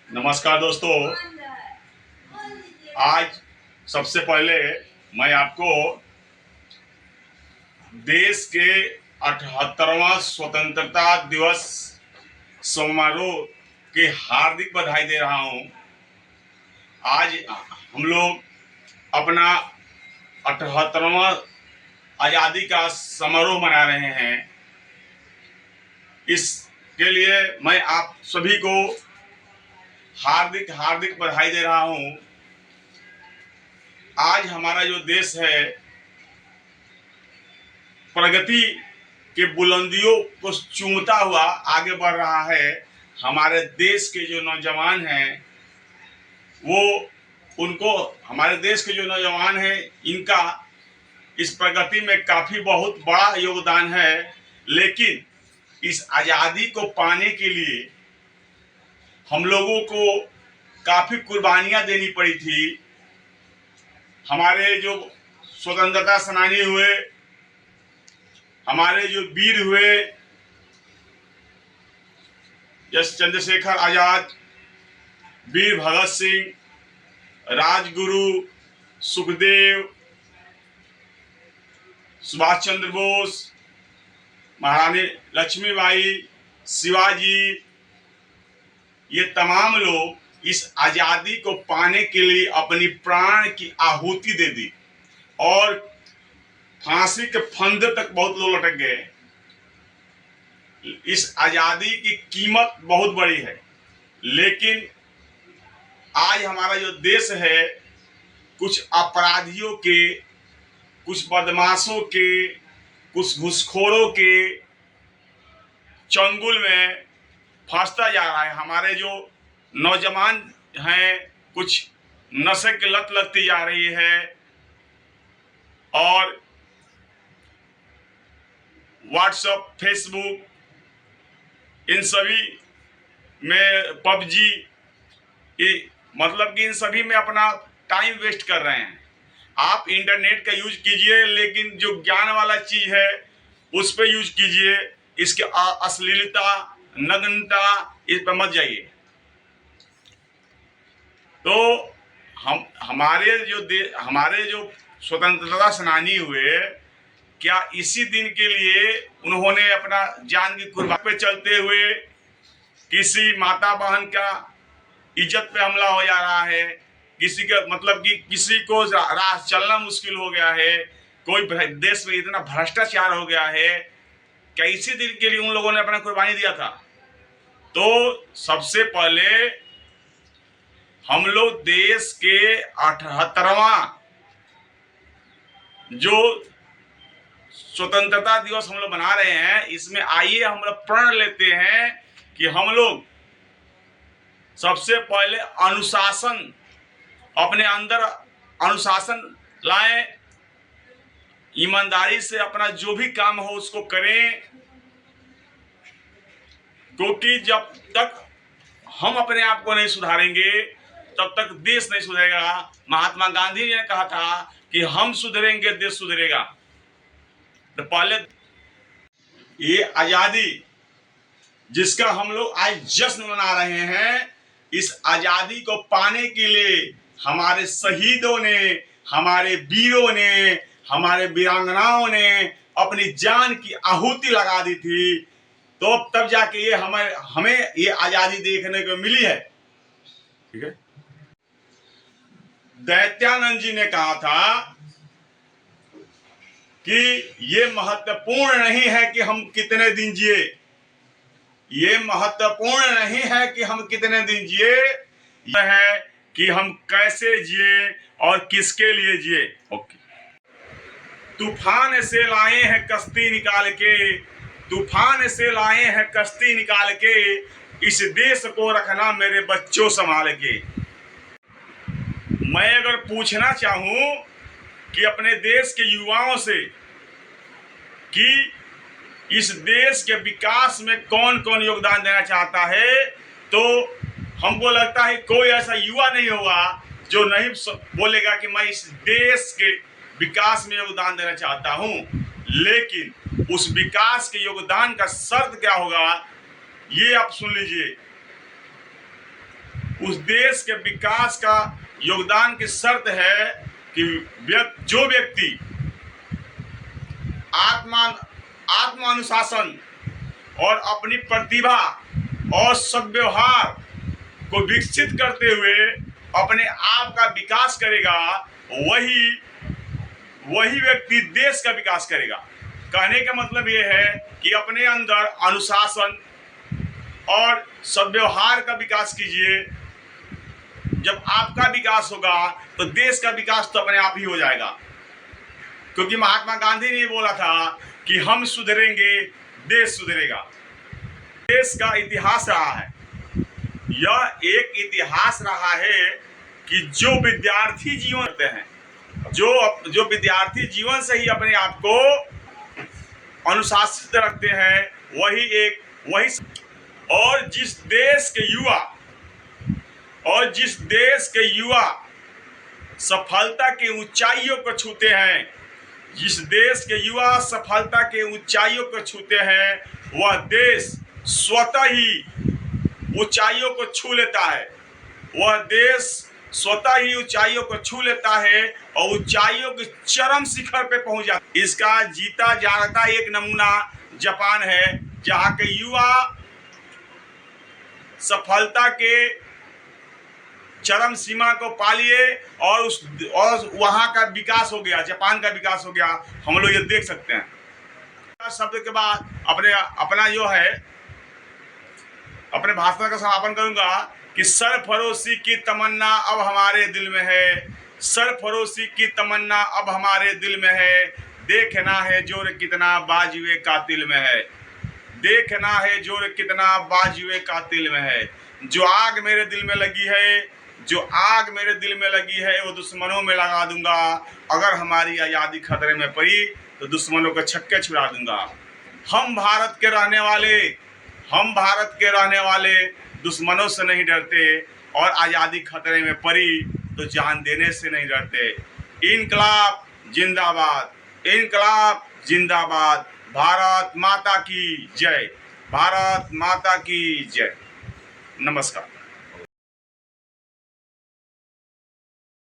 नमस्कार दोस्तों। आज सबसे पहले मैं आपको देश के 78वां स्वतंत्रता दिवस समारोह के हार्दिक बधाई दे रहा हूं। आज हम लोग अपना 78वां आज़ादी का समारोह मना रहे हैं। इसके लिए मैं आप सभी को हार्दिक हार्दिक बधाई दे रहा हूं। आज हमारा जो देश है प्रगति के बुलंदियों को चूमता हुआ आगे बढ़ रहा है। हमारे देश के जो नौजवान हैं हमारे देश के जो नौजवान हैं इनका इस प्रगति में काफ़ी बहुत बड़ा योगदान है। लेकिन इस आज़ादी को पाने के लिए हम लोगों को काफ़ी कुर्बानियाँ देनी पड़ी थी। हमारे जो स्वतंत्रता सेनानी हुए, हमारे जो वीर हुए, जैसे चंद्रशेखर आज़ाद, वीर भगत सिंह, राजगुरु, सुखदेव, सुभाष चंद्र बोस, महारानी लक्ष्मीबाई, शिवाजी, ये तमाम लोग इस आज़ादी को पाने के लिए अपनी प्राण की आहुति दे दी और फांसी के फंदे तक बहुत लोग लटक गए। इस आज़ादी की कीमत बहुत बड़ी है। लेकिन आज हमारा जो देश है कुछ अपराधियों के, कुछ बदमाशों के, कुछ घूसखोरों के चंगुल में फंसता जा रहा है। हमारे जो नौजवान हैं कुछ नशे की लत लगती जा रही है और व्हाट्सएप, फेसबुक, इन सभी में पबजी, मतलब कि इन सभी में अपना टाइम वेस्ट कर रहे हैं। आप इंटरनेट का यूज कीजिए, लेकिन जो ज्ञान वाला चीज़ है उस पर यूज कीजिए। इसके अश्लीलता, नग्नता, इस पर मत जाइए। तो हमारे जो स्वतंत्रता सेनानी हुए, क्या इसी दिन के लिए उन्होंने अपना जान की कुर्बानी पे चलते हुए किसी माता बहन का इज्जत पे हमला हो जा रहा है, किसी का मतलब कि किसी को राह चलना मुश्किल हो गया है, कोई देश में इतना भ्रष्टाचार हो गया है, क्या इसी दिन के लिए उन लोगों ने अपना कुर्बानी दिया था? तो सबसे पहले हम लोग देश के 78वां जो स्वतंत्रता दिवस हम लोग बना रहे हैं, इसमें आइए हम लोग प्रण लेते हैं कि हम लोग सबसे पहले अनुशासन, अपने अंदर अनुशासन लाएं, ईमानदारी से अपना जो भी काम हो उसको करें। क्योंकि जब तक हम अपने आप को नहीं सुधारेंगे तब तक देश नहीं सुधरेगा। महात्मा गांधी जी ने कहा था कि हम सुधरेंगे देश सुधरेगा। तो पहले ये आज़ादी जिसका हम लोग आज जश्न मना रहे हैं, इस आज़ादी को पाने के लिए हमारे शहीदों ने, हमारे वीरों ने, हमारे वीरांगनाओं ने अपनी जान की आहुति लगा दी थी। तो तब जाके ये हमें ये आज़ादी देखने को मिली है। ठीक है। दैत्यानंद जी ने कहा था कि ये महत्वपूर्ण नहीं है कि हम कितने दिन जिए, ये महत्वपूर्ण नहीं है कि हम कितने दिन जिए, यह है कि हम कैसे जिए और किसके लिए जिए। ओके। तूफान से लाए हैं कश्ती निकाल के, तूफान से लाए हैं कश्ती निकाल के, इस देश को रखना मेरे बच्चों संभाल के। मैं अगर पूछना चाहूं कि अपने देश के युवाओं से कि इस देश के विकास में कौन कौन योगदान देना चाहता है, तो हमको लगता है कोई ऐसा युवा नहीं होगा जो नहीं बोलेगा कि मैं इस देश के विकास में योगदान देना चाहता हूं। लेकिन उस विकास के योगदान का शर्त क्या होगा, ये आप सुन लीजिए। उस देश के विकास का योगदान की शर्त है कि जो व्यक्ति आत्म अनुशासन और अपनी प्रतिभा और सद्व्यवहार को विकसित करते हुए अपने आप का विकास करेगा, वही व्यक्ति देश का विकास करेगा। कहने का मतलब ये है कि अपने अंदर अनुशासन और सद्व्यवहार का विकास कीजिए। जब आपका विकास होगा तो देश का विकास तो अपने आप ही हो जाएगा, क्योंकि महात्मा गांधी ने बोला था कि हम सुधरेंगे देश सुधरेगा। देश का इतिहास रहा है, यह एक इतिहास रहा है कि जो विद्यार्थी जीवन करते हैं, जो विद्यार्थी जीवन से ही अपने आप को अनुशासित रखते हैं, वही और जिस देश के युवा सफलता के ऊंचाइयों को छूते हैं, जिस देश के युवा सफलता के ऊंचाइयों को छूते हैं, वह देश स्वतः ही ऊंचाइयों को छू लेता है। वह देश स्वतः ही ऊंचाइयों को छू लेता है और ऊंचाइयों के चरम शिखर पे पहुंच जाता है। इसका जीता जागता एक नमूना जापान है, जहां के युवा सफलता के चरम सीमा को पा लिए और वहां का विकास हो गया, जापान का विकास हो गया। हम लोग ये देख सकते हैं। शब्द के बाद अपने भाषण का समापन करूंगा कि सरफरोशी की तमन्ना अब हमारे दिल में है, सरफरोशी की तमन्ना अब हमारे दिल में है। देखना है जोर कितना बाजुए कातिल में है, देखना है जोर कितना बाजुए कातिल में है। जो आग मेरे दिल में लगी है, जो आग मेरे दिल में लगी है, वो दुश्मनों में लगा दूंगा। अगर हमारी आज़ादी खतरे में पड़ी तो दुश्मनों को छक्के छुड़ा दूंगा। हम भारत के रहने वाले दुश्मनों से नहीं डरते और आज़ादी खतरे में पड़ी तो जान देने से नहीं डरते। इनकलाब जिंदाबाद, इनकलाब जिंदाबाद। भारत माता की जय, भारत माता की जय। नमस्कार।